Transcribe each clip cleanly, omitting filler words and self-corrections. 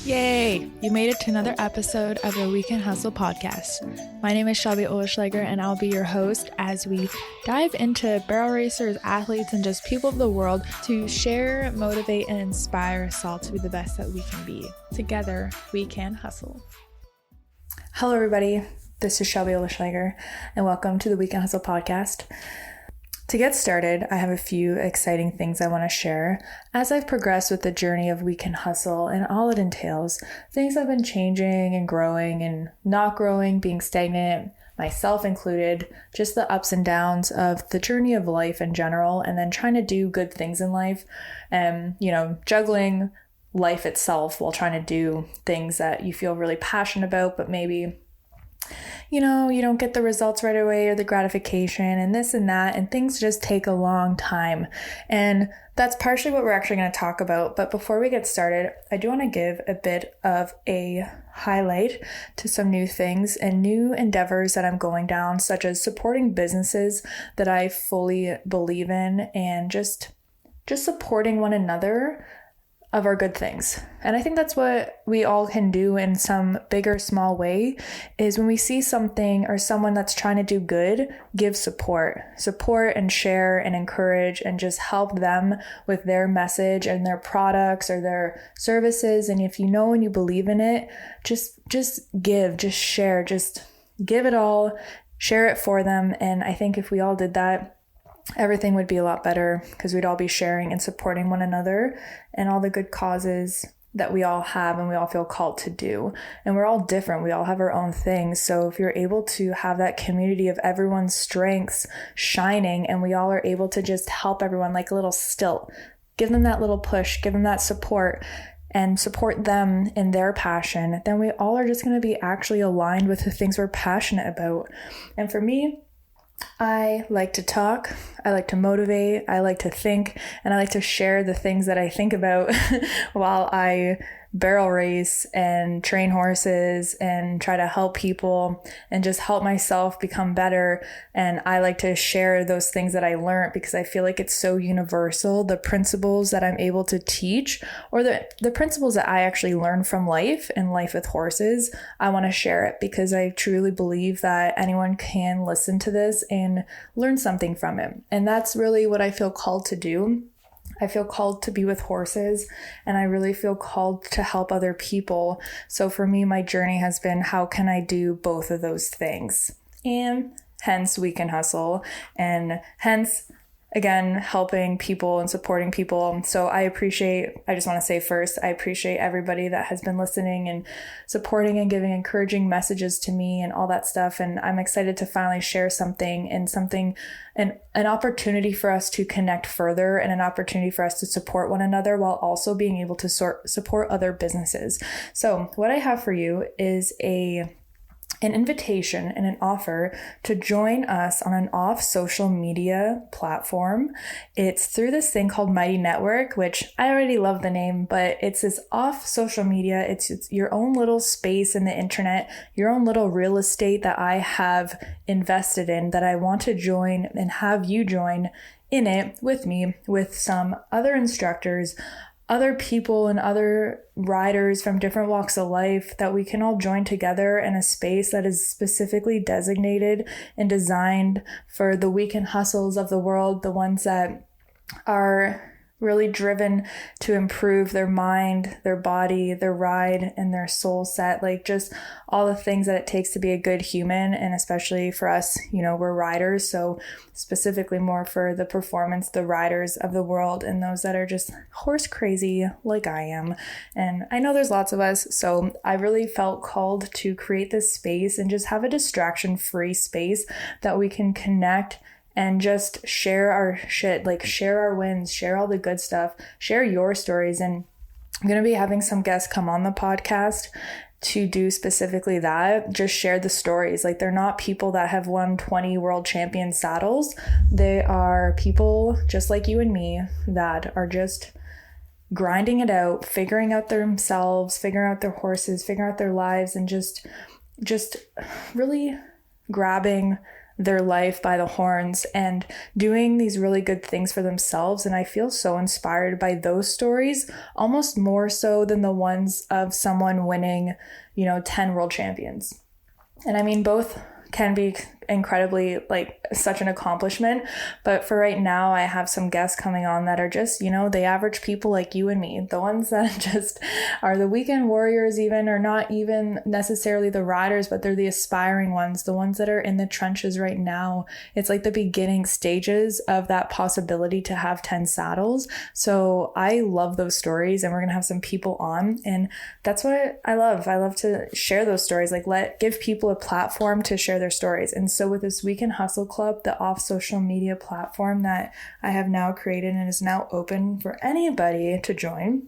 Yay! You made it to another episode of the Weekend Hustle podcast. My name is Shelby and I'll be your host as we dive into barrel racers, athletes, and just people of the world to share, motivate, and inspire us all to be the best that we can be. Together, we can hustle. Hello, everybody. This is Shelby and welcome to the Weekend Hustle podcast. To get started, I have a few exciting things I want to share. As I've progressed with the journey of Weekend Hustle and all it entails, things have been changing and growing and not growing, being stagnant, myself included, just the ups and downs of the journey of life in general, and then trying to do good things in life and, juggling life itself while trying to do things that you feel really passionate about, but maybe you don't get the results right away or the gratification and this and that, and things just take a long time. And that's partially what we're actually going to talk about. But before we get started, I do want to give a bit of a highlight to some new things and new endeavors that I'm going down, such as supporting businesses that I fully believe in and just supporting one another of our good things. And I think that's what we all can do in some big or small way, is when we see something or someone that's trying to do good, give support and share and encourage and just help them with their message and their products or their services. And if you know and you believe in it, just give, just share, just give it all, share it for them. And I think if we all did that, everything would be a lot better because we'd all be sharing and supporting one another and all the good causes that we all have and we all feel called to do. And we're all different. We all have our own things. So if you're able to have that community of everyone's strengths shining and we all are able to just help everyone like a little stilt, give them that little push, give them that support and support them in their passion, then we all are just going to be actually aligned with the things we're passionate about. And for me, I like to talk, I like to motivate, I like to think, and I like to share the things that I think about while I barrel race and train horses and try to help people and just help myself become better. And I like to share those things that I learned because I feel like it's so universal. The principles that I'm able to teach or the principles that I actually learned from life and life with horses, I want to share it because I truly believe that anyone can listen to this and learn something from it. And that's really what I feel called to do. I feel called to be with horses and I really feel called to help other people. So for me, my journey has been, how can I do both of those things? And hence Weekend Hustle and hence, again, helping people and supporting people. So I just want to say first, I appreciate everybody that has been listening and supporting and giving encouraging messages to me and all that stuff. And I'm excited to finally share something, an opportunity for us to connect further and an opportunity for us to support one another while also being able to support other businesses. So what I have for you is an invitation and an offer to join us on an off social media platform. It's through this thing called Mighty Network, which I already love the name, but it's this off social media. It's your own little space in the internet, your own little real estate that I have invested in that I want to join and have you join in it with me, with some other instructors, other people and other riders from different walks of life that we can all join together in a space that is specifically designated and designed for the weekend hustles of the world, the ones that are really driven to improve their mind, their body, their ride, and their soul set, like just all the things that it takes to be a good human. And especially for us, we're riders. So specifically more for the performance, the riders of the world and those that are just horse crazy like I am. And I know there's lots of us. So I really felt called to create this space and just have a distraction-free space that we can connect and just share our shit, like share our wins, share all the good stuff, share your stories. And I'm going to be having some guests come on the podcast to do specifically that, just share the stories. Like they're not people that have won 20 world champion saddles. They are people just like you and me that are just grinding it out, figuring out themselves, figuring out their horses, figuring out their lives, and just really grabbing their life by the horns and doing these really good things for themselves. And I feel so inspired by those stories, almost more so than the ones of someone winning, 10 world champions. And I mean, both can be incredibly such an accomplishment, but for right now I have some guests coming on that are just the average people like you and me, the ones that just are the weekend warriors, even, or not even necessarily the riders, but they're the aspiring ones, the ones that are in the trenches right now. It's like the beginning stages of that possibility to have 10 saddles. So I love those stories, and we're gonna have some people on, and that's what I love to share those stories, give people a platform to share their stories. And so with this Weekend Hustle Club, the off social media platform that I have now created and is now open for anybody to join,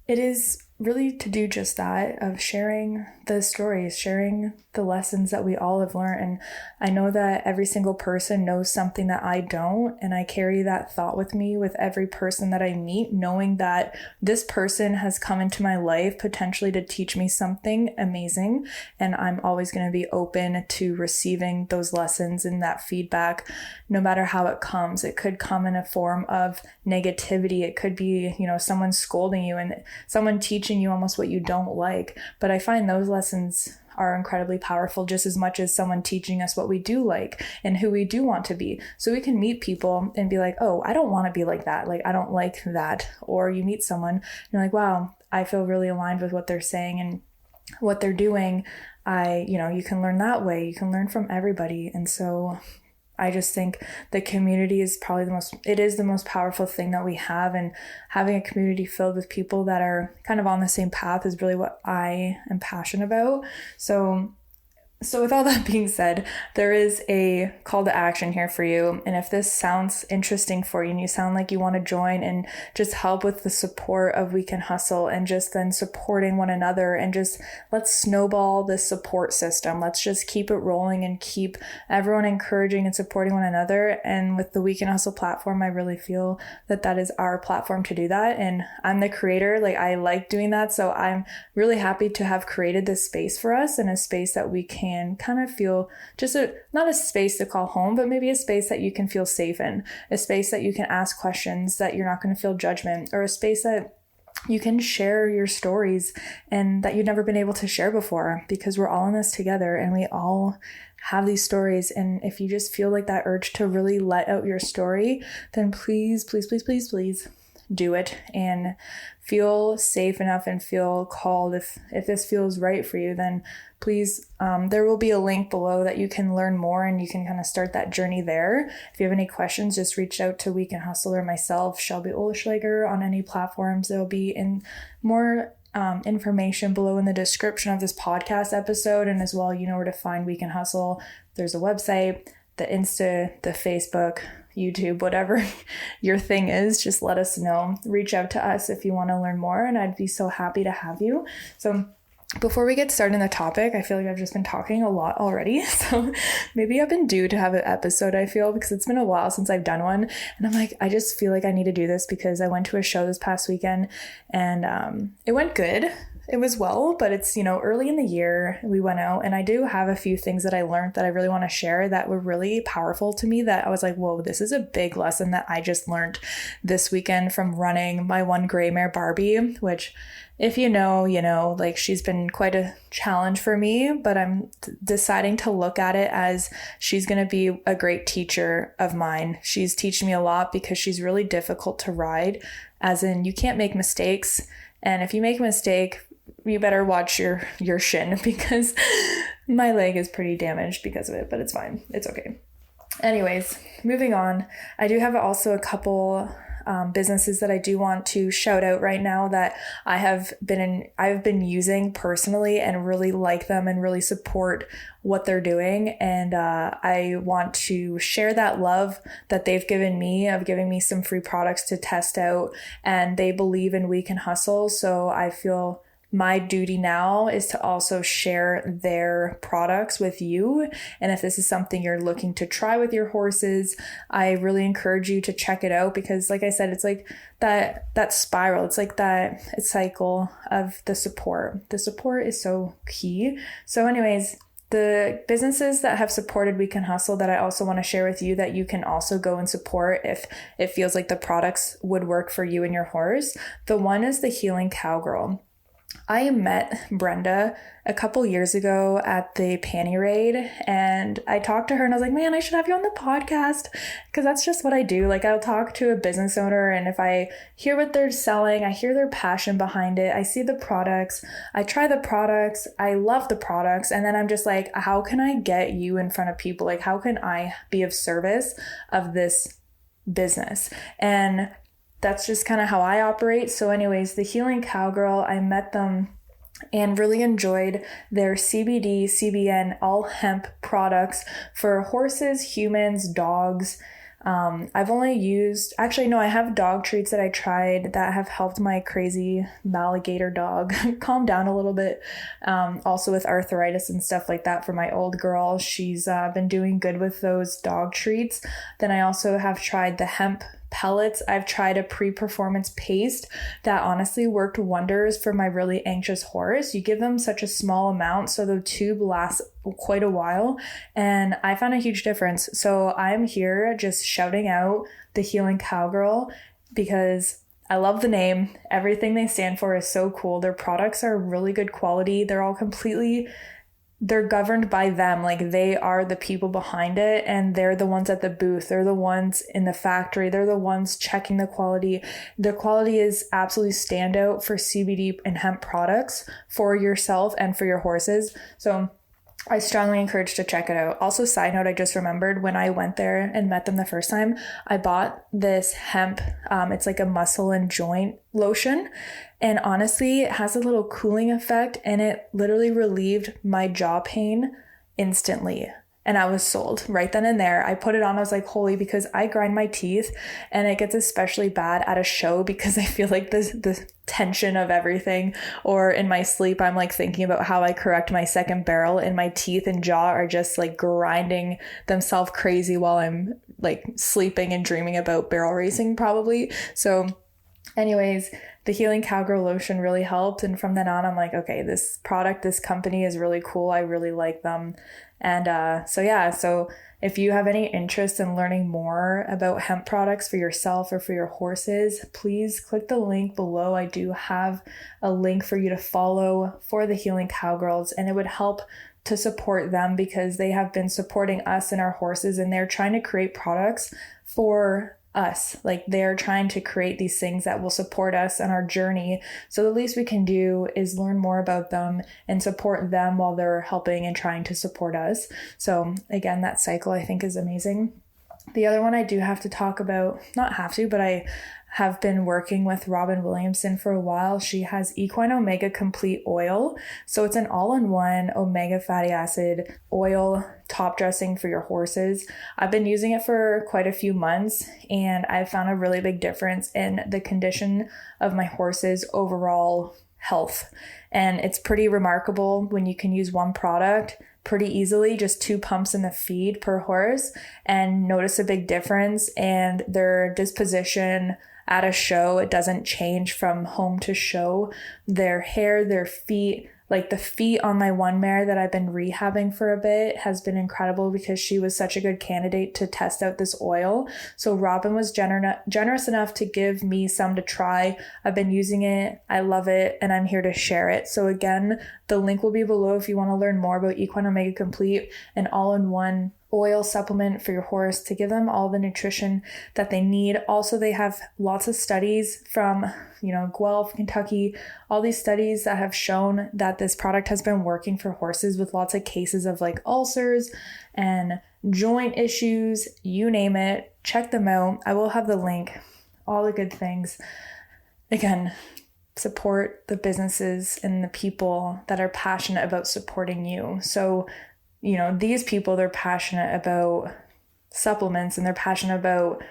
it is really to do just that, of sharing the stories, sharing the lessons that we all have learned. And I know that every single person knows something that I don't, and I carry that thought with me with every person that I meet, knowing that this person has come into my life potentially to teach me something amazing, and I'm always going to be open to receiving those lessons and that feedback, no matter how it comes. It could come in a form of negativity. It could be, someone scolding you and someone teaching you almost what you don't like. But I find those lessons are incredibly powerful, just as much as someone teaching us what we do like and who we do want to be. So we can meet people and be like, oh, I don't want to be like that. I don't like that. Or you meet someone and you're like, wow, I feel really aligned with what they're saying and what they're doing. You can learn that way. You can learn from everybody. And so I just think the community is probably the most powerful thing that we have, and having a community filled with people that are kind of on the same path is really what I am passionate about. So with all that being said, there is a call to action here for you. And if this sounds interesting for you and you sound like you want to join and just help with the support of Weekend Hustle and just then supporting one another, and just let's snowball this support system. Let's just keep it rolling and keep everyone encouraging and supporting one another. And with the Weekend Hustle platform, I really feel that is our platform to do that. And I'm the creator. I like doing that. So I'm really happy to have created this space for us, and a space that we can kind of feel just not a space to call home, but maybe a space that you can feel safe in, a space that you can ask questions, that you're not going to feel judgment, or a space that you can share your stories and that you've never been able to share before, because we're all in this together and we all have these stories. And if you just feel like that urge to really let out your story, then please, please, please, please, please do it, and feel safe enough and feel called. If this feels right for you, then please, there will be a link below that you can learn more, and you can kind of start that journey there. If you have any questions, just reach out to Weekend Hustle or myself, Shelby Oleschlager, on any platforms. There will be in more information below in the description of this podcast episode, and as well, where to find Weekend Hustle. There's a website, the Insta, the Facebook, YouTube, whatever your thing is, just let us know. Reach out to us if you want to learn more, and I'd be so happy to have you. So before we get started in the topic, I feel like I've just been talking a lot already. So maybe I've been due to have an episode, I feel, because it's been a while since I've done one. And I'm like, I just feel like I need to do this because I went to a show this past weekend, and it went good. It was well, but it's, early in the year we went out, and I do have a few things that I learned that I really want to share that were really powerful to me, that I was like, whoa, this is a big lesson that I just learned this weekend from running my one gray mare Barbie, which if you know, she's been quite a challenge for me, but I'm deciding to look at it as she's going to be a great teacher of mine. She's teaching me a lot because she's really difficult to ride, as in you can't make mistakes. And if you make a mistake, you better watch your shin, because my leg is pretty damaged because of it, but it's fine. It's okay. Anyways, moving on. I do have also a couple businesses that I do want to shout out right now that I've been using personally and really like them and really support what they're doing. And I want to share that love that they've given me, of giving me some free products to test out, and they believe in Weekend Hustle. So I feel my duty now is to also share their products with you. And if this is something you're looking to try with your horses, I really encourage you to check it out, because like I said, it's like that spiral. It's like that cycle of the support. The support is so key. So anyways, the businesses that have supported We Can Hustle that I also want to share with you that you can also go and support if it feels like the products would work for you and your horse. The one is the Healing Cowgirl. I met Brenda a couple years ago at the Panty Raid, and I talked to her and I was like, man, I should have you on the podcast, because that's just what I do. Like, I'll talk to a business owner, and if I hear what they're selling, I hear their passion behind it, I see the products, I try the products, I love the products, and then I'm just like, how can I get you in front of people? Like, how can I be of service of this business? And that's just kind of how I operate. So anyways, the Healing Cowgirl, I met them and really enjoyed their CBD, CBN, all hemp products for horses, humans, dogs. I've only used, actually, no, I have dog treats that I tried that have helped my crazy alligator dog calm down a little bit. Also with arthritis and stuff like that for my old girl. She's been doing good with those dog treats. Then I also have tried the hemp pellets. I've tried a pre-performance paste that honestly worked wonders for my really anxious horse. You give them such a small amount so the tube lasts quite a while, and I found a huge difference. So I'm here just shouting out the Healing Cowgirl because I love the name. Everything they stand for is so cool. Their products are really good quality. They're governed by them. Like, they are the people behind it, and they're the ones at the booth. They're the ones in the factory. They're the ones checking the quality. The quality is absolutely standout for CBD and hemp products for yourself and for your horses. So I strongly encourage to check it out. Also, side note, I just remembered when I went there and met them the first time, I bought this hemp, it's like a muscle and joint lotion. And honestly, it has a little cooling effect, and it literally relieved my jaw pain instantly. And I was sold right then and there. I put it on. I was like, holy, because I grind my teeth, and it gets especially bad at a show because I feel like the tension of everything, or in my sleep, I'm like thinking about how I correct my second barrel, and my teeth and jaw are just like grinding themselves crazy while I'm like sleeping and dreaming about barrel racing probably. So anyways, the Healing Cowgirl lotion really helped. And from then on, I'm like, okay, this product, this company is really cool. I really like them. And so if you have any interest in learning more about hemp products for yourself or for your horses, please click the link below. I do have a link for you to follow for the Healing Cowgirls, and it would help to support them because they have been supporting us and our horses, and they're trying to create products for us. Like, they're trying to create these things that will support us on our journey. So the least we can do is learn more about them and support them while they're helping and trying to support us. So again, that cycle I think is amazing. The other one I do have to talk about, not have to, but I have been working with Robin Williamson for a while. She has Equine Omega Complete Oil. So it's an all-in-one omega fatty acid oil top dressing for your horses. I've been using it for quite a few months, and I've found a really big difference in the condition of my horses' overall health. And it's pretty remarkable when you can use one product pretty easily, just 2 pumps in the feed per horse, and notice a big difference, and their disposition at a show, it doesn't change from home to show. Their hair, their feet, like the feet on my one mare that I've been rehabbing for a bit has been incredible because she was such a good candidate to test out this oil. So Robin was generous enough to give me some to try. I've been using it. I love it, and I'm here to share it. So again, the link will be below if you want to learn more about Equine Omega Complete, an all-in-one oil supplement for your horse to give them all the nutrition that they need. Also, they have lots of studies from, Guelph, Kentucky, all these studies that have shown that this product has been working for horses with lots of cases of like ulcers and joint issues, you name it. Check them out. I will have the link, all the good things. Again, support the businesses and the people that are passionate about supporting you. So these people, they're passionate about supplements, and they're passionate about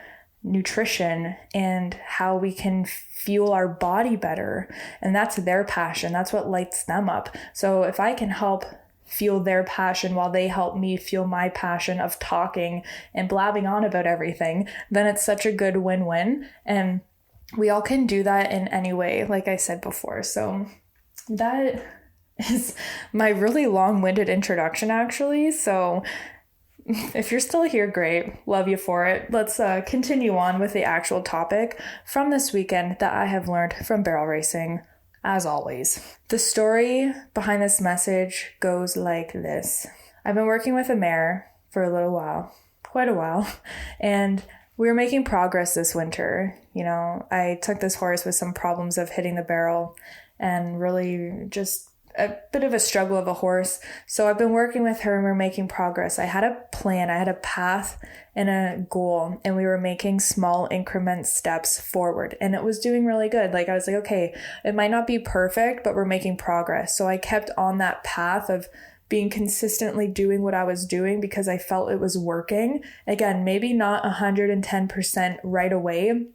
nutrition and how we can fuel our body better. And that's their passion. That's what lights them up. So if I can help fuel their passion while they help me fuel my passion of talking and blabbing on about everything, then it's such a good win-win. And we all can do that in any way, like I said before. So that is my really long-winded introduction, actually. So if you're still here, great. Love you for it. Let's continue on with the actual topic from this weekend that I have learned from barrel racing, as always. The story behind this message goes like this. I've been working with a mare for a little while, quite a while, and we were making progress this winter. You know, I took this horse with some problems of hitting the barrel and really just a bit of a struggle of a horse. So I've been working with her and we're making progress. I had a plan, I had a path and a goal, and we were making small increment steps forward, and it was doing really good. Like I was like, okay, it might not be perfect, but we're making progress. So I kept on that path of being consistently doing what I was doing because I felt it was working. Again, maybe not 110% right away,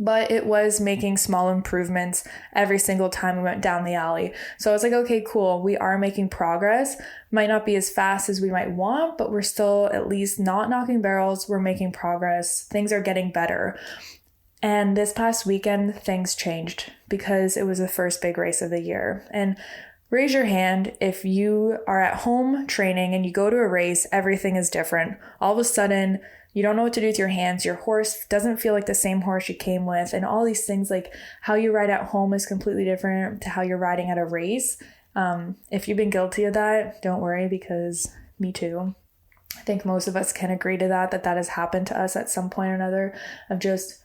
but it was making small improvements every single time we went down the alley. So I was like, okay, cool. We are making progress. Might not be as fast as we might want, but we're still at least not knocking barrels. We're making progress. Things are getting better. And this past weekend, things changed because it was the first big race of the year. And raise your hand if you are at home training and you go to a race, everything is different. All of a sudden, you don't know what to do with your hands. Your horse doesn't feel like the same horse you came with. And all these things, like how you ride at home is completely different to how you're riding at a race. If you've been guilty of that, don't worry, because me too. I think most of us can agree to that has happened to us at some point or another, of just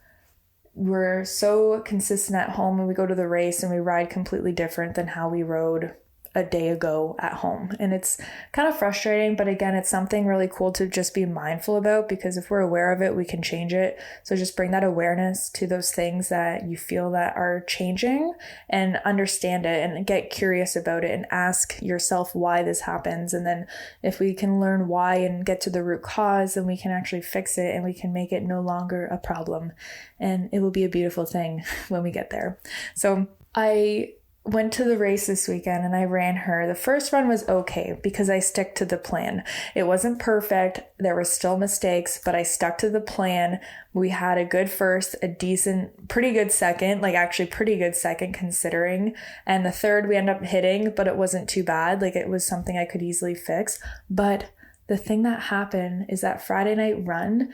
we're so consistent at home and we go to the race and we ride completely different than how we rode a day ago at home. And it's kind of frustrating, but again, it's something really cool to just be mindful about, because if we're aware of it, we can change it. So just bring that awareness to those things that you feel that are changing and understand it and get curious about it and ask yourself why this happens. And then if we can learn why and get to the root cause, then we can actually fix it and we can make it no longer a problem. And it will be a beautiful thing when we get there. So I went to the race this weekend and I ran her. The first run was okay because I stuck to the plan. It wasn't perfect. There were still mistakes, but I stuck to the plan. We had a good first, a decent, pretty good second, like actually pretty good second considering. And the third we ended up hitting, but it wasn't too bad. Like it was something I could easily fix. But the thing that happened is that Friday night run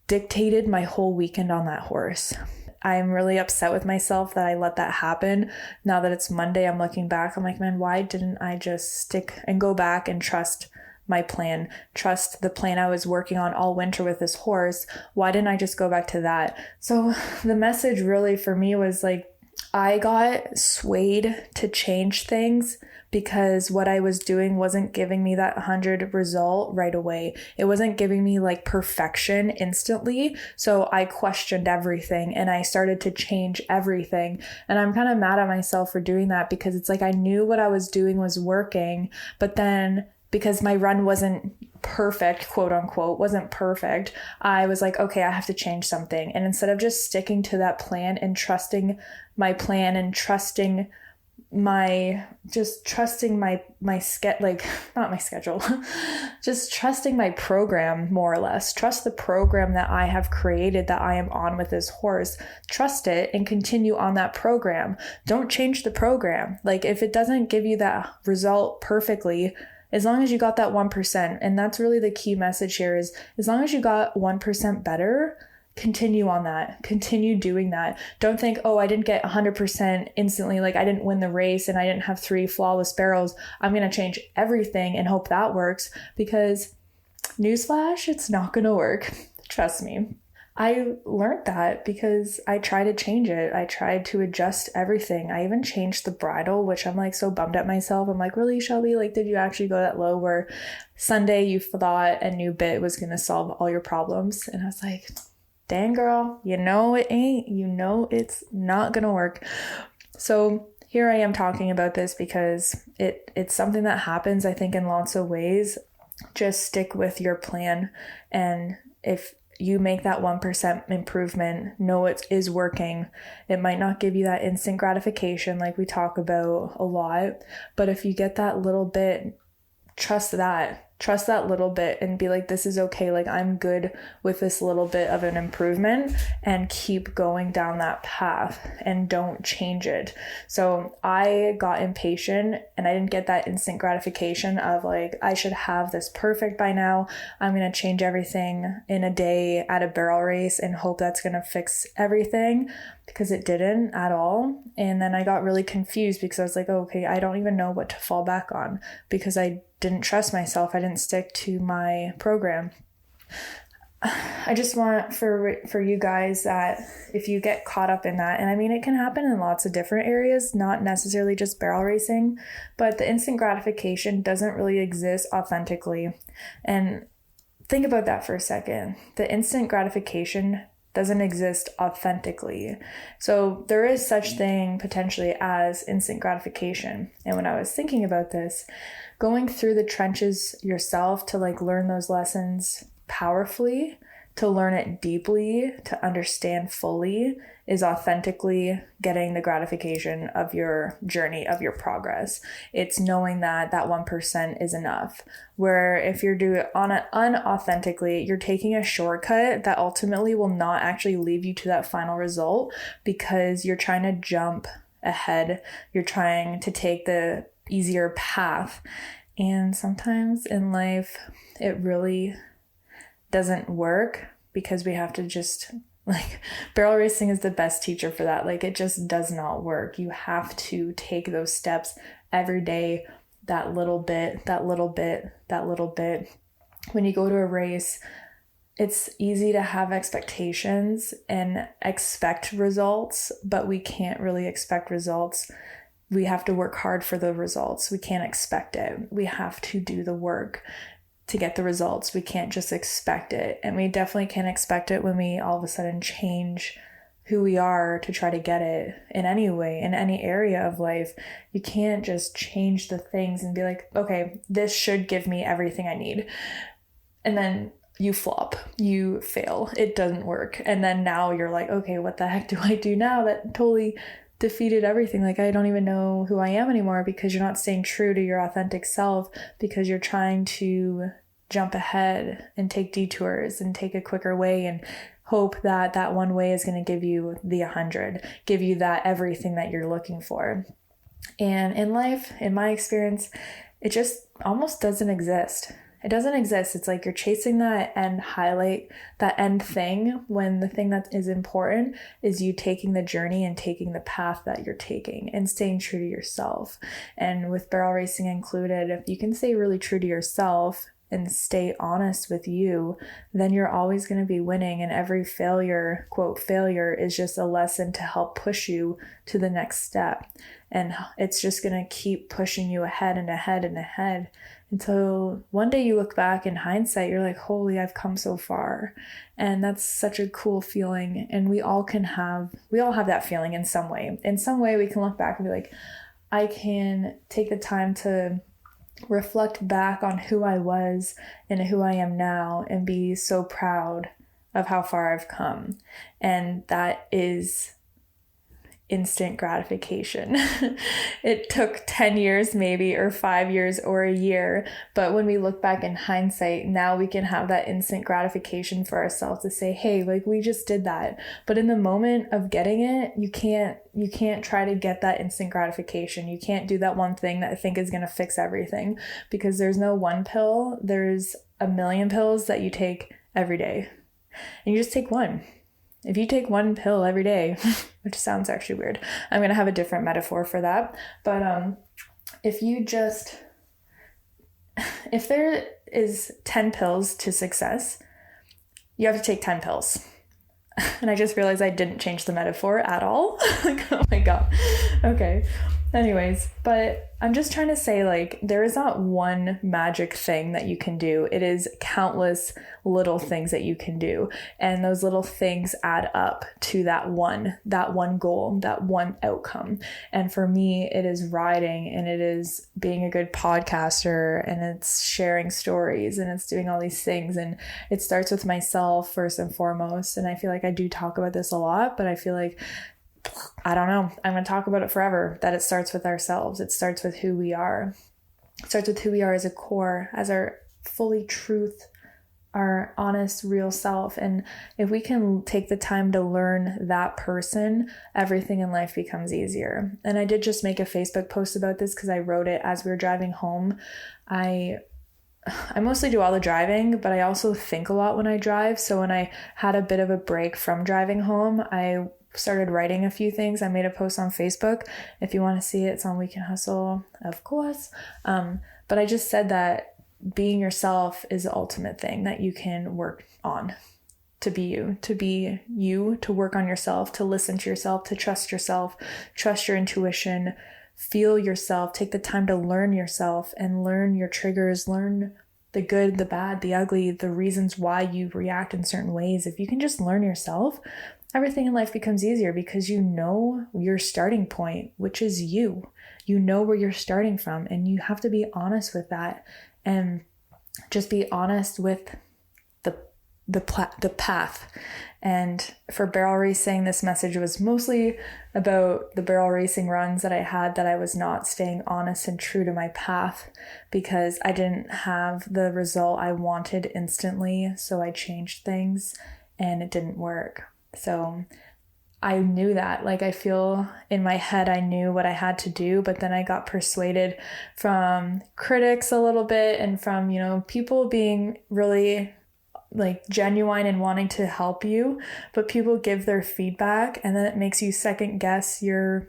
dictated my whole weekend on that horse. I'm really upset with myself that I let that happen. Now that it's Monday, I'm looking back. I'm like, man, why didn't I just stick and go back and trust my plan, trust the plan I was working on all winter with this horse? Why didn't I just go back to that? So the message really for me was like, I got swayed to change things because what I was doing wasn't giving me that 100 result right away. It wasn't giving me like perfection instantly. So I questioned everything and I started to change everything. And I'm kind of mad at myself for doing that, because it's like I knew what I was doing was working, but then because my run wasn't perfect, quote unquote, wasn't perfect, I was like, okay, I have to change something. And instead of just sticking to that plan and trusting my plan and trusting my just trusting my program, more or less, trust the program that I have created, that I am on with this horse, trust it and continue on that program. Don't change the program. Like if it doesn't give you that result perfectly, as long as you got that 1%, and that's really the key message here, is as long as you got 1% better, continue on that, continue doing that. Don't think, oh, I didn't get 100% instantly, like I didn't win the race and I didn't have 3 flawless barrels, I'm going to change everything and hope that works, because newsflash, it's not going to work. Trust me. I learned that because I tried to change it. I tried to adjust everything. I even changed the bridle, which I'm like so bummed at myself. I'm like, really, Shelby? Like, did you actually go that low where Sunday you thought a new bit was going to solve all your problems? And I was like, dang girl, you know it ain't. You know it's not going to work. So here I am talking about this because it's something that happens, I think, in lots of ways. Just stick with your plan. And if you make that 1% improvement, know it is working. It might not give you that instant gratification like we talk about a lot, but if you get that little bit, trust that. trust that little bit and be like, this is okay. Like, I'm good with this little bit of an improvement, and keep going down that path and don't change it. So I got impatient and I didn't get that instant gratification of like, I should have this perfect by now. I'm going to change everything in a day at a barrel race and hope that's going to fix everything, because it didn't at all. And then I got really confused because I was like, oh, okay, I don't even know what to fall back on, because I didn't trust myself. I didn't stick to my program. I just want for you guys that if you get caught up in that, and I mean, it can happen in lots of different areas, not necessarily just barrel racing, but the instant gratification doesn't really exist authentically. And think about that for a second. The instant gratification doesn't exist authentically. So there is such thing potentially as instant gratification. And when I was thinking about this, going through the trenches yourself to like learn those lessons powerfully, to learn it deeply, to understand fully, is authentically getting the gratification of your journey, of your progress. It's knowing that that 1% is enough. Where if you're doing it on it unauthentically, you're taking a shortcut that ultimately will not actually lead you to that final result, because you're trying to jump ahead. You're trying to take the easier path. And sometimes in life, it really doesn't work, because we have to just like, barrel racing is the best teacher for that. Like, it just does not work. You have to take those steps every day, that little bit, that little bit, that little bit. When you go to a race, it's easy to have expectations and expect results, but we can't really expect results. We have to work hard for the results. We can't expect it. We have to do the work to get the results. We can't just expect it. And we definitely can't expect it when we all of a sudden change who we are to try to get it in any way, in any area of life. You can't just change the things and be like, okay, this should give me everything I need. And then you flop, you fail, it doesn't work. And then now you're like, okay, what the heck do I do now? That totally defeated everything. Like, I don't even know who I am anymore, because you're not staying true to your authentic self, because you're trying to jump ahead and take detours and take a quicker way and hope that that one way is going to give you the 100, give you that everything that you're looking for. And in life, in my experience, it just almost doesn't exist. It doesn't exist. It's like you're chasing that end highlight, that end thing, when the thing that is important is you taking the journey and taking the path that you're taking and staying true to yourself. And with barrel racing included, if you can stay really true to yourself and stay honest with you, then you're always going to be winning. And every failure, quote, failure, is just a lesson to help push you to the next step. And it's just going to keep pushing you ahead and ahead and ahead, until one day you look back in hindsight, you're like, holy, I've come so far. And that's such a cool feeling. And we all have that feeling in some way. In some way, we can look back and be like, I can take the time to reflect back on who I was and who I am now, and be so proud of how far I've come. And that is instant gratification. It took 10 years maybe, or 5 years, or a year, but when we look back in hindsight, now we can have that instant gratification for ourselves to say, hey, like, we just did that. But in the moment of getting it, you can't try to get that instant gratification. You can't do that one thing that I think is going to fix everything, because there's no one pill. There's a million pills that you take every day, and you just take one. If you take one pill every day, which sounds actually weird, I'm going to have a different metaphor for that. But if there is 10 pills to success, you have to take 10 pills. And I just realized I didn't change the metaphor at all. Like, oh my God. Okay. Anyways, but I'm just trying to say, like, there is not one magic thing that you can do. It is countless little things that you can do. And those little things add up to that one goal, that one outcome. And for me, it is riding, and it is being a good podcaster, and it's sharing stories, and it's doing all these things. And it starts with myself first and foremost. And I feel like I do talk about this a lot, but I feel like, I don't know, I'm going to talk about it forever, that it starts with ourselves. It starts with who we are. It starts with who we are as a core, as our fully truth, our honest, real self. And if we can take the time to learn that person, everything in life becomes easier. And I did just make a Facebook post about this because I wrote it as we were driving home. I mostly do all the driving, but I also think a lot when I drive. So when I had a bit of a break from driving home, I started writing a few things. I made a post on Facebook. If you want to see it, it's on We Can Hustle, of course. But I just said that being yourself is the ultimate thing that you can work on. To be you, to work on yourself, to listen to yourself, to trust your intuition, feel yourself, take the time to learn yourself and learn your triggers, learn the good, the bad, the ugly, the reasons why you react in certain ways. If you can just learn yourself, everything in life becomes easier because you know your starting point, which is you. You know where you're starting from, and you have to be honest with that and just be honest with the path. And for barrel racing, this message was mostly about the barrel racing runs that I had, that I was not staying honest and true to my path because I didn't have the result I wanted instantly. So I changed things and it didn't work. So I knew that, like, I feel in my head, I knew what I had to do, but then I got persuaded from critics a little bit and from, people being really like genuine and wanting to help you, but people give their feedback and then it makes you second guess your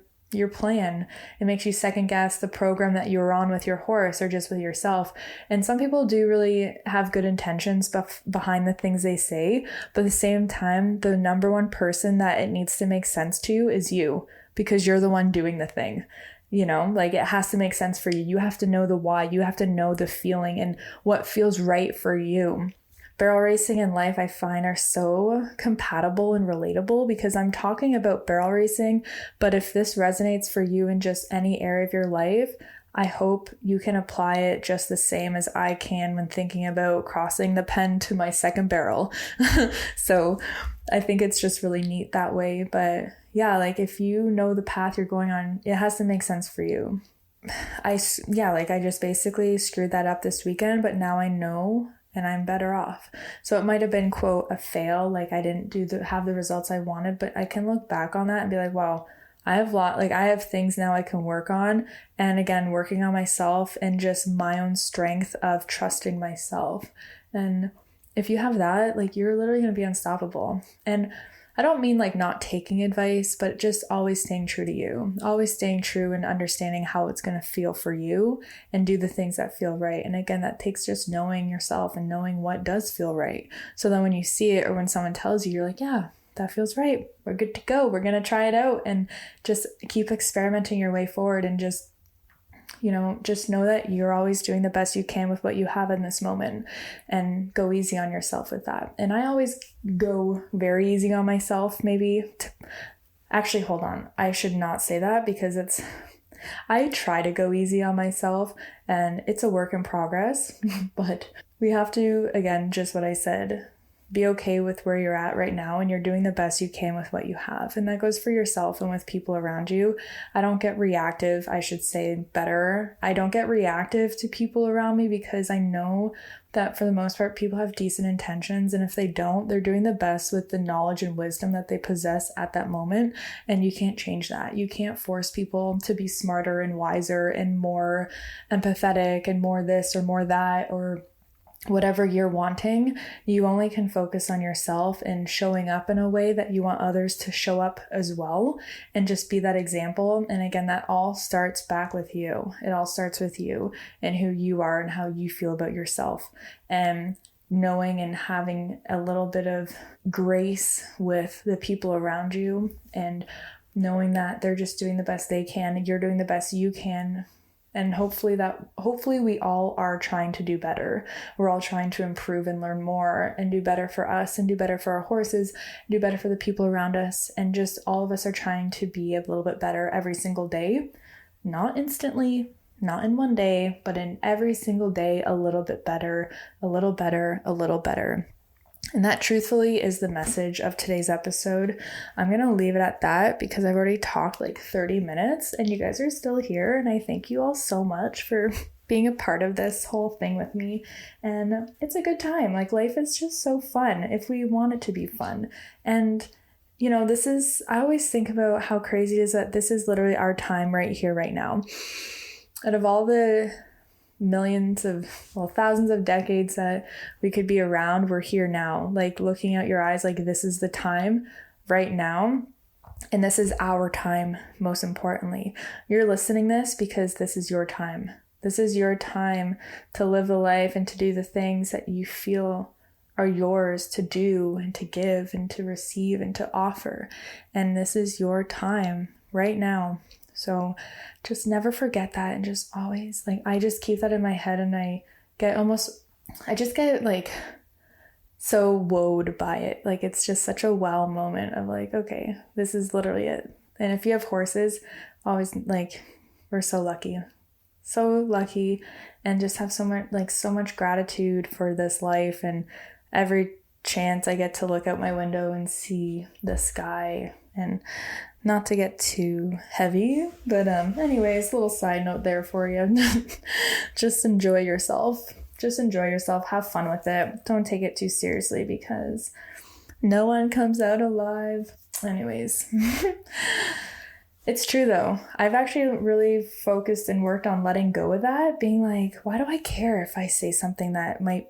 plan. It makes you second guess the program that you were on with your horse or just with yourself. And some people do really have good intentions behind the things they say, but at the same time, the number one person that it needs to make sense to is you, because you're the one doing the thing. Like, it has to make sense for you. You have to know the why. You have to know the feeling and what feels right for you. Barrel racing and life, I find, are so compatible and relatable because I'm talking about barrel racing, but if this resonates for you in just any area of your life, I hope you can apply it just the same as I can when thinking about crossing the pen to my second barrel. So I think it's just really neat that way. But yeah, like, if you know the path you're going on, it has to make sense for you. I just basically screwed that up this weekend, but now I know and I'm better off. So it might have been, quote, a fail. Like, I didn't have the results I wanted, but I can look back on that and be like, wow, I have things now I can work on. And again, working on myself and just my own strength of trusting myself. And if you have that, like, you're literally going to be unstoppable. And I don't mean like not taking advice, but just always staying true to you, always staying true and understanding how it's going to feel for you and do the things that feel right. And again, that takes just knowing yourself and knowing what does feel right. So then when you see it or when someone tells you, you're like, yeah, that feels right. We're good to go. We're going to try it out and just keep experimenting your way forward and just know that you're always doing the best you can with what you have in this moment, and go easy on yourself with that. And I always go very easy on myself, actually, hold on. I should not say that because I try to go easy on myself and it's a work in progress, but we have to, again, just what I said, be okay with where you're at right now, and you're doing the best you can with what you have. And that goes for yourself and with people around you. I don't get reactive. I should say better. I don't get reactive to people around me because I know that for the most part, people have decent intentions. And if they don't, they're doing the best with the knowledge and wisdom that they possess at that moment. And you can't change that. You can't force people to be smarter and wiser and more empathetic and more this or more that or whatever you're wanting. You only can focus on yourself and showing up in a way that you want others to show up as well, and just be that example. And again, that all starts back with you. It all starts with you and who you are and how you feel about yourself, and knowing and having a little bit of grace with the people around you, and knowing that they're just doing the best they can. You're doing the best you can. And hopefully we all are trying to do better. We're all trying to improve and learn more and do better for us and do better for our horses, do better for the people around us. And just all of us are trying to be a little bit better every single day. Not instantly, not in one day, but in every single day, a little bit better, a little better, a little better. And that truthfully is the message of today's episode. I'm going to leave it at that because I've already talked like 30 minutes and you guys are still here. And I thank you all so much for being a part of this whole thing with me. And it's a good time. Like, life is just so fun if we want it to be fun. And, you know, I always think about how crazy it is that this is literally our time right here, right now. Out of all the thousands of decades that we could be around, we're here now. Like, looking at your eyes, like, this is the time right now. And this is our time, most importantly. You're listening this because this is your time. This is your time to live the life and to do the things that you feel are yours to do and to give and to receive and to offer. And this is your time right now. So just never forget that, and just always, like, I just keep that in my head, and I just get like so wowed by it. Like, it's just such a wow moment of like, okay, this is literally it. And if you have horses, always, like, we're so lucky, and just have so much gratitude for this life. And every chance I get to look out my window and see the sky, and not to get too heavy, but anyways, little side note there for you. Just enjoy yourself. Have fun with it. Don't take it too seriously, because no one comes out alive. Anyways, it's true though. I've actually really focused and worked on letting go of that, being like, why do I care if I say something that might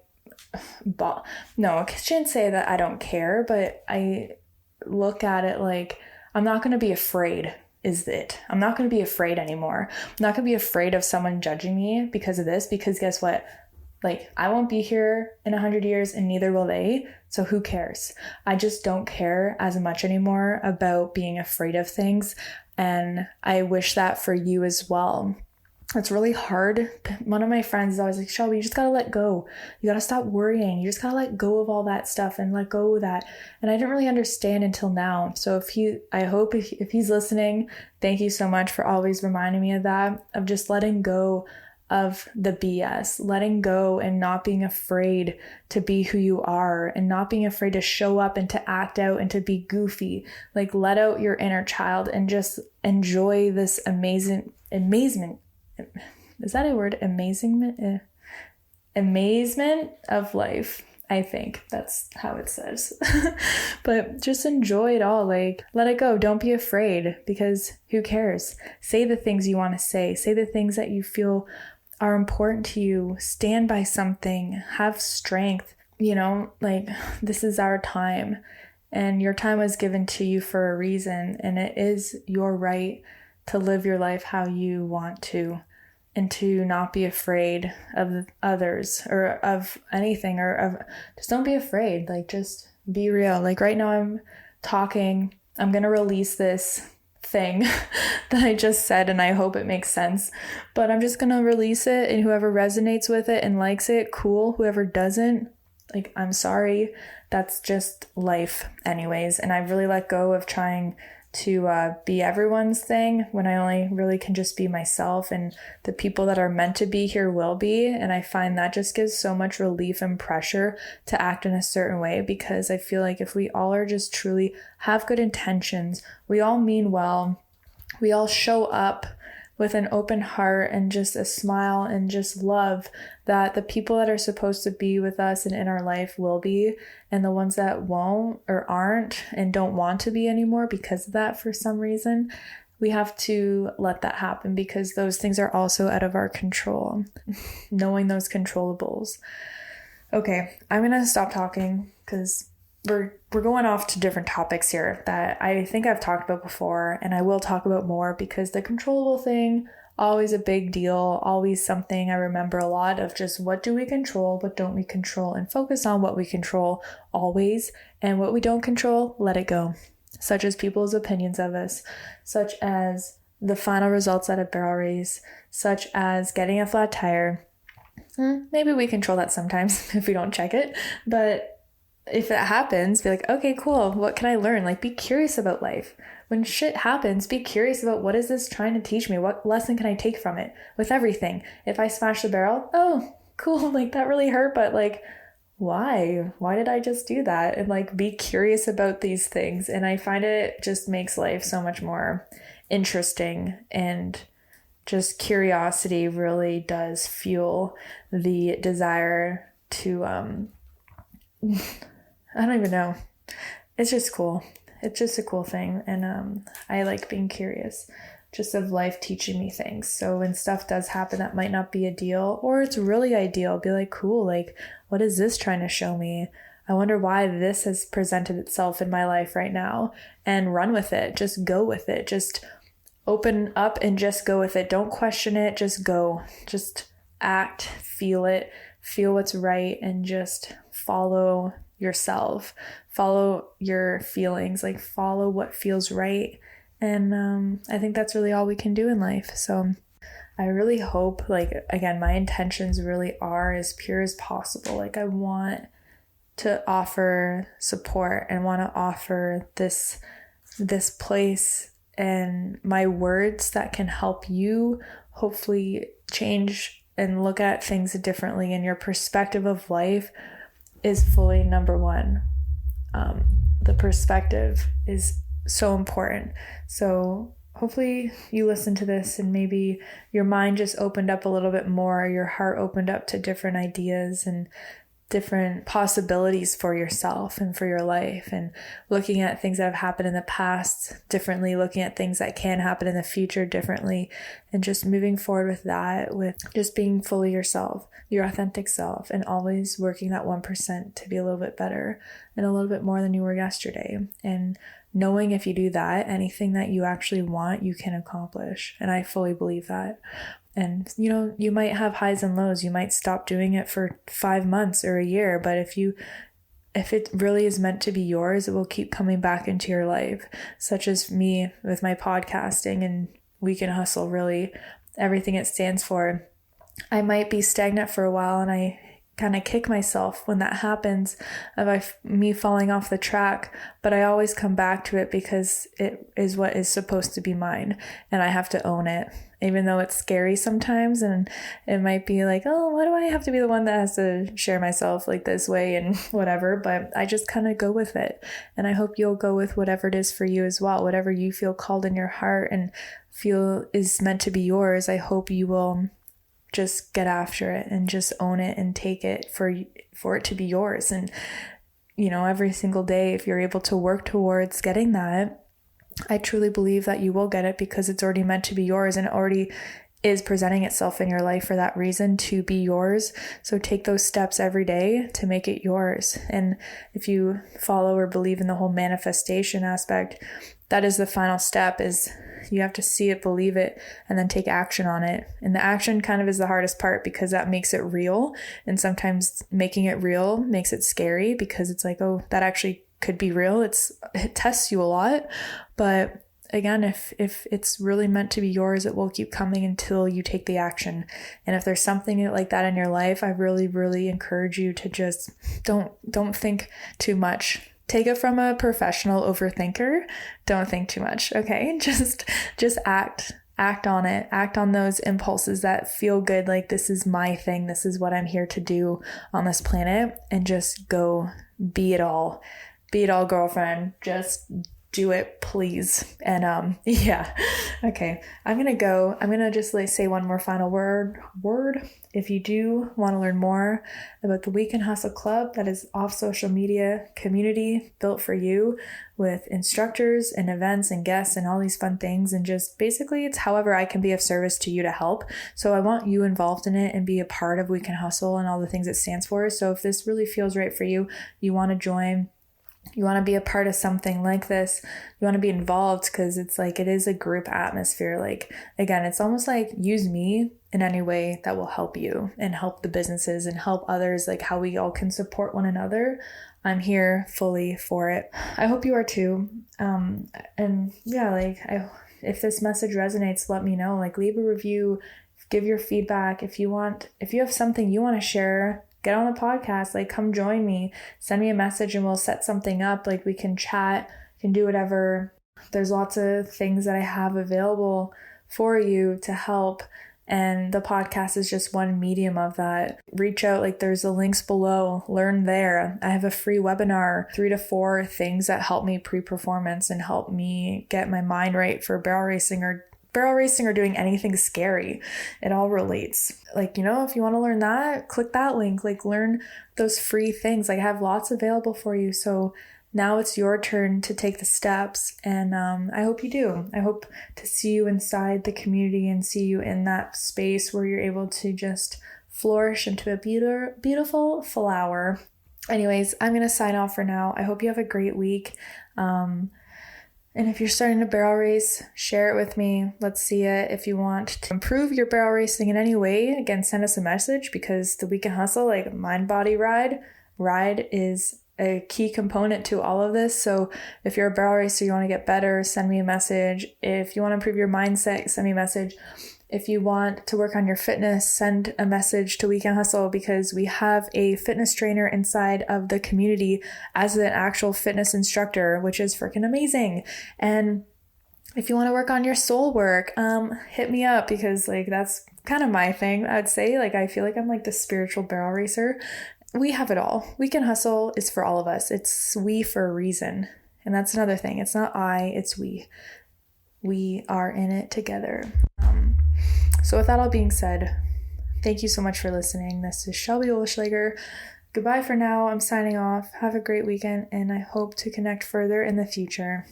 no, I shouldn't say that I don't care, but I look at it like, I'm not going to be afraid is it. I'm not going to be afraid anymore. I'm not going to be afraid of someone judging me because of this, because guess what? Like, I won't be here in 100 years, and neither will they. So who cares? I just don't care as much anymore about being afraid of things. And I wish that for you as well. It's really hard. One of my friends is always like, Shelby, you just got to let go. You got to stop worrying. You just got to let go of all that stuff and let go of that. And I didn't really understand until now. So I hope if he's listening, thank you so much for always reminding me of that, of just letting go of the BS, letting go and not being afraid to be who you are, and not being afraid to show up and to act out and to be goofy. Like, let out your inner child and just enjoy this amazement. Is that a word? Amazement of life. I think that's how it says. But just enjoy it all. Like, let it go. Don't be afraid, because who cares? Say the things you want to say. Say the things that you feel are important to you. Stand by something. Have strength. You know, like, this is our time, and your time was given to you for a reason, and it is your right to live your life how you want to, and to not be afraid of others or of anything, or just don't be afraid. Like, just be real. Like, right now I'm going to release this thing that I just said, and I hope it makes sense, but I'm just going to release it, and whoever resonates with it and likes it, cool. Whoever doesn't, like, I'm sorry. That's just life anyways. And I've really let go of trying to be everyone's thing, when I only really can just be myself, and the people that are meant to be here will be. And I find that just gives so much relief and pressure to act in a certain way, because I feel like if we all are just truly have good intentions, we all mean well, we all show up with an open heart and just a smile and just love, that the people that are supposed to be with us and in our life will be, and the ones that won't or aren't and don't want to be anymore because of that for some reason, we have to let that happen, because those things are also out of our control. Knowing those controllables. Okay, I'm gonna stop talking, because we're going off to different topics here that I think I've talked about before, and I will talk about more, because the controllable thing, always a big deal, always something I remember a lot of, just what do we control, what don't we control, and focus on what we control always, and what we don't control, let it go. Such as people's opinions of us, such as the final results at a barrel race, such as getting a flat tire. Maybe we control that sometimes if we don't check it, but if it happens, be like, okay, cool. What can I learn? Like, be curious about life. When shit happens, be curious about, what is this trying to teach me? What lesson can I take from it? With everything. If I smash the barrel, oh, cool. Like, that really hurt, but like, why? Why did I just do that? And like, be curious about these things. And I find it just makes life so much more interesting and just curiosity really does fuel the desire to, I don't even know. It's just cool. It's just a cool thing. And I like being curious just of life teaching me things. So when stuff does happen that might not be a deal, or it's really ideal, be like, cool, like, what is this trying to show me? I wonder why this has presented itself in my life right now, and run with it. Just go with it. Just open up and just go with it. Don't question it. Just go. Just act, feel it, feel what's right, and just follow yourself. Follow your feelings, like follow what feels right. And I think that's really all we can do in life. So I really hope, like, again, my intentions really are as pure as possible. Like, I want to offer support and want to offer this place and my words that can help you hopefully change and look at things differently, and your perspective of life is fully number one. The perspective is so important. So hopefully you listen to this and maybe your mind just opened up a little bit more, your heart opened up to different ideas and different possibilities for yourself and for your life, and looking at things that have happened in the past differently, looking at things that can happen in the future differently, and just moving forward with that, with just being fully yourself, your authentic self, and always working that 1% to be a little bit better and a little bit more than you were yesterday. And knowing if you do that, anything that you actually want, you can accomplish. And I fully believe that. And, you know, you might have highs and lows. You might stop doing it for 5 months or a year. But if it really is meant to be yours, it will keep coming back into your life. Such as me with my podcasting and Weekend Hustle, really everything it stands for. I might be stagnant for a while, and I kind of kick myself when that happens of me falling off the track, but I always come back to it because it is what is supposed to be mine, and I have to own it, even though it's scary sometimes. And it might be like, oh, why do I have to be the one that has to share myself like this way and whatever, but I just kind of go with it. And I hope you'll go with whatever it is for you as well, whatever you feel called in your heart and feel is meant to be yours. I hope you will just get after it and just own it and take it for it to be yours. And, you know, every single day, if you're able to work towards getting that, I truly believe that you will get it, because it's already meant to be yours, and it already is presenting itself in your life for that reason, to be yours. So take those steps every day to make it yours. And if you follow or believe in the whole manifestation aspect, that is the final step. Is you have to see it, believe it, and then take action on it. And the action kind of is the hardest part, because that makes it real. And sometimes making it real makes it scary, because it's like, oh, that actually could be real. It tests you a lot. But again, if it's really meant to be yours, it will keep coming until you take the action. And if there's something like that in your life, I really, really encourage you to just don't think too much. Take it from a professional overthinker. Don't think too much. Okay. Just act on it. Act on those impulses that feel good. Like, this is my thing. This is what I'm here to do on this planet, and just go be it all. Be it all, girlfriend. Just do it, please. And yeah. Okay. I'm gonna just say one more final word. If you do want to learn more about the Weekend Hustle Club, that is off social media community built for you, with instructors and events and guests and all these fun things, and just basically it's however I can be of service to you to help. So I want you involved in it and be a part of Weekend Hustle and all the things it stands for. So if this really feels right for you, you want to join, you want to be a part of something like this, you want to be involved, because it's like, it is a group atmosphere. Like, again, it's almost like use me in any way that will help you and help the businesses and help others, like how we all can support one another. I'm here fully for it. I hope you are too. And yeah, like if this message resonates, let me know. Like, leave a review, give your feedback. If you have something you want to share, get on the podcast, like come join me, send me a message and we'll set something up. Like, we can chat, can do whatever. There's lots of things that I have available for you to help. And the podcast is just one medium of that. Reach out, like there's the links below, learn there. I have a free webinar, 3 to 4 things that help me pre-performance and help me get my mind right for barrel racing or barrel racing or doing anything scary. It all relates. Like, if you want to learn that, click that link, like learn those free things. Like I have lots available for you. So now it's your turn to take the steps, and I hope you do. I hope to see you inside the community and see you in that space where you're able to just flourish into a beautiful flower. Anyways, I'm going to sign off for now. I hope you have a great week. And if you're starting a barrel race, share it with me. Let's see it. If you want to improve your barrel racing in any way, again, send us a message, because the Weekend Hustle, like mind body ride is a key component to all of this. So if you're a barrel racer, you want to get better, send me a message. If you want to improve your mindset, send me a message. If you want to work on your fitness, send a message to Weekend Hustle, because we have a fitness trainer inside of the community as an actual fitness instructor, which is freaking amazing. And if you want to work on your soul work, hit me up, because like that's kind of my thing. I would say, like, I feel like I'm like the spiritual barrel racer. We have it all. Weekend Hustle is for all of us. It's we for a reason. And that's another thing. It's not I, it's we. We are in it together. So with that all being said, thank you so much for listening. This is Shelby Olschlager. Goodbye for now. I'm signing off. Have a great weekend, and I hope to connect further in the future.